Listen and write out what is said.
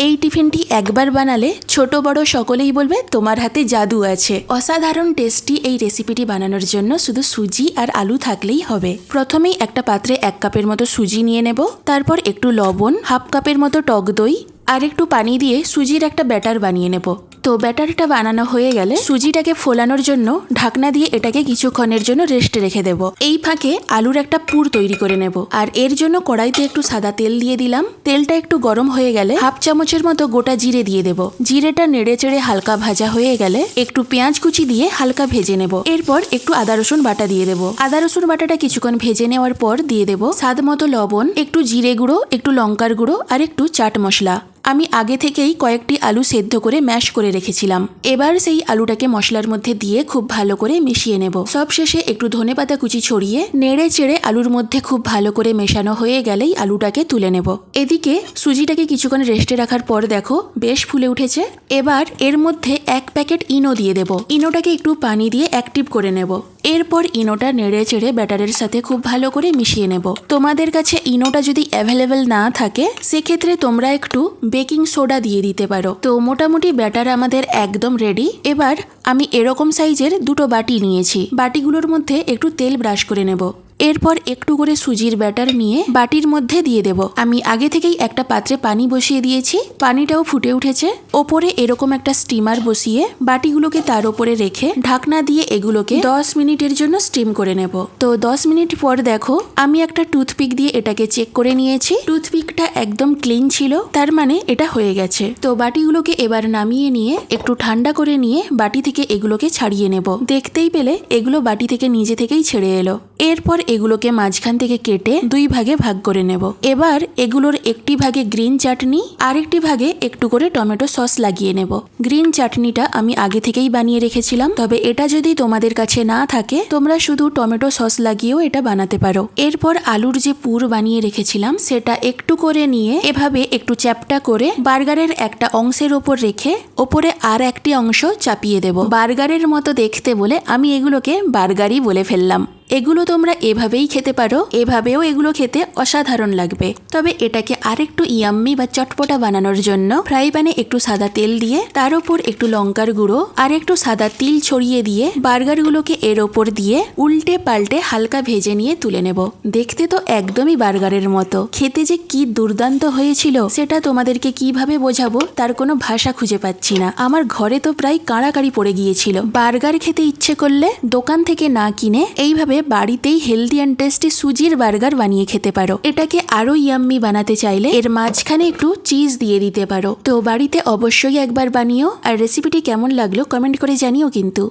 এই টিফিনটি একবার বানালে ছোট বড় সকলেই বলবে তোমার হাতে জাদু আছে। অসাধারণ টেস্টি এই রেসিপিটি বানানোর জন্য শুধু সুজি আর আলু থাকলেই হবে। প্রথমেই একটা পাত্রে 1 কাপের মতো সুজি নিয়ে নেব, তারপর একটু লবণ, হাফ কাপের মতো টক দই আর একটু পানি দিয়ে সুজির একটা ব্যাটার বানিয়ে নেব। তো ব্যাটারটা বানানো হয়ে গেলে সুজিটাকে ফোলানোর জন্য ঢাকনা দিয়ে এটাকে কিছুক্ষণের জন্য রেস্টে রেখে দেব। এই ফাঁকে আলুর একটা পুর তৈরি করে নেব। আর এর জন্য কড়াইতে একটু সাদা তেল দিয়ে দিলাম। তেলটা একটু গরম হয়ে গেলে হাফ চামচের মতো গোটা জিরে দিয়ে দেব। জিরেটা নেড়ে চেড়ে হালকা ভাজা হয়ে গেলে একটু পেঁয়াজ কুচি দিয়ে হালকা ভেজে নেব। এরপর একটু আদা রসুন বাটা দিয়ে দেব। আদা রসুন বাটাটা কিছুক্ষণ ভেজে নেওয়ার পর দিয়ে দেব স্বাদ মতো লবণ, একটু জিরে গুঁড়ো, একটু লঙ্কার গুঁড়ো আর একটু চাট মশলা। আমি আগে থেকেই কয়েকটি আলু সেদ্ধ করে ম্যাশ করে রেখেছিলাম। এবার সেই আলুটাকে মশলার মধ্যে দিয়ে খুব ভালো করে মিশিয়ে নেব। সবশেষে একটু ধনেপাতা কুচি ছড়িয়ে নেড়ে চেড়ে আলুর মধ্যে খুব ভালো করে মেশানো হয়ে গেলেই আলুটাকে তুলে নেব। এদিকে সুজিটাকে কিছুক্ষণ রেস্টে রাখার পর দেখো বেশ ফুলে উঠেছে। এবার এর মধ্যে 1 প্যাকেট ইনো দিয়ে দেব। ইনোটাকে একটু পানি দিয়ে অ্যাক্টিভ করে নেব। এরপর ইনোটা নেড়ে চেড়ে ব্যাটারের সাথে খুব ভালো করে মিশিয়ে নেব। তোমাদের কাছে ইনোটা যদি অ্যাভেলেবেল না থাকে সেক্ষেত্রে তোমরা একটু বেকিং সোডা দিয়ে দিতে পারো। তো মোটামুটি ব্যাটার আমাদের একদম রেডি। এবার আমি এরকম সাইজের 2টো বাটি নিয়েছি। বাটিগুলোর মধ্যে একটু তেল ব্রাশ করে নেব। এরপর একটু করে সুজির ব্যাটার নিয়ে বাটির মধ্যে দিয়ে দেব। আমি আগে থেকেই একটা পাত্রে পানি বসিয়ে দিয়েছি। পানিটাও ফুটে উঠেছে। ওপরে এরকম একটা স্টিমার বসিয়ে বাটিগুলোকে তার উপরে রেখে ঢাকনা দিয়ে এগুলোকে 10 মিনিটের জন্য স্টিম করে নেব। তো 10 মিনিট পর দেখো আমি একটা টুথপিক দিয়ে এটাকে চেক করে নিয়েছি। টুথপিকটা একদম ক্লিন ছিল, তার মানে এটা হয়ে গেছে। তো বাটিগুলোকে এবার নামিয়ে নিয়ে একটু ঠান্ডা করে নিয়ে বাটি থেকে এগুলোকে ছাড়িয়ে নেব। দেখতেই পেলে এগুলো বাটি থেকে নিজে থেকেই ছেড়ে এলো। এরপর এগুলোকে মাঝখান থেকে কেটে 2 ভাগে ভাগ করে নেব। এবার এগুলোর একটি ভাগে গ্রিন চাটনি আর একটি ভাগে একটু করে টমেটো সস লাগিয়ে নেব। গ্রিন চাটনিটা আমি আগে থেকেই বানিয়ে রেখেছিলাম, তবে এটা যদি তোমাদের কাছে না থাকে তোমরা শুধু টমেটো সস লাগিয়েও এটা বানাতে পারো। এরপর আলুর যে পুর বানিয়ে রেখেছিলাম সেটা একটু করে নিয়ে এভাবে একটু চ্যাপটা করে বার্গারের একটা অংশের ওপর রেখে ওপরে আর একটি অংশ চাপিয়ে দেব। বার্গারের মতো দেখতে বলে আমি এগুলোকে বার্গারই বলে ফেললাম। এগুলো তোমরা এভাবেই খেতে পারো, এভাবেও এগুলো খেতে অসাধারণ লাগবে। তবে এটাকে আরেকটু ইয়াম্মি বা চটপটা বানানোর জন্য ফ্রাই প্যানে একটু সাদা তেল দিয়ে তার উপর একটু লঙ্কার গুঁড়ো আর একটু সাদা তিল ছড়িয়ে দিয়ে বার্গারগুলোকে এর ওপর দিয়ে উল্টে পাল্টে হালকা ভেজে নিয়ে তুলে নেব। দেখতে তো একদমই বার্গারের মতো, খেতে যে কি দুর্দান্ত হয়েছিল সেটা তোমাদেরকে কিভাবে বোঝাবো তার কোনো ভাষা খুঁজে পাচ্ছি না। আমার ঘরে তো প্রায় কাড়াকাড়ি পড়ে গিয়েছিল। বার্গার খেতে ইচ্ছে করলে দোকান থেকে না কিনে এইভাবে বাড়িতেই হেলদি অ্যান্ড টেস্টি সুজির বার্গার বানিয়ে খেতে পারো। এটাকে আরো ইয়াম্মি বানাতে চাইলে এর মাঝখানে একটু চিজ দিয়ে দিতে পারো। তো বাড়িতে অবশ্যই একবার বানিও। আর রেসিপিটি কেমন লাগলো কমেন্ট করে জানিও কিন্তু।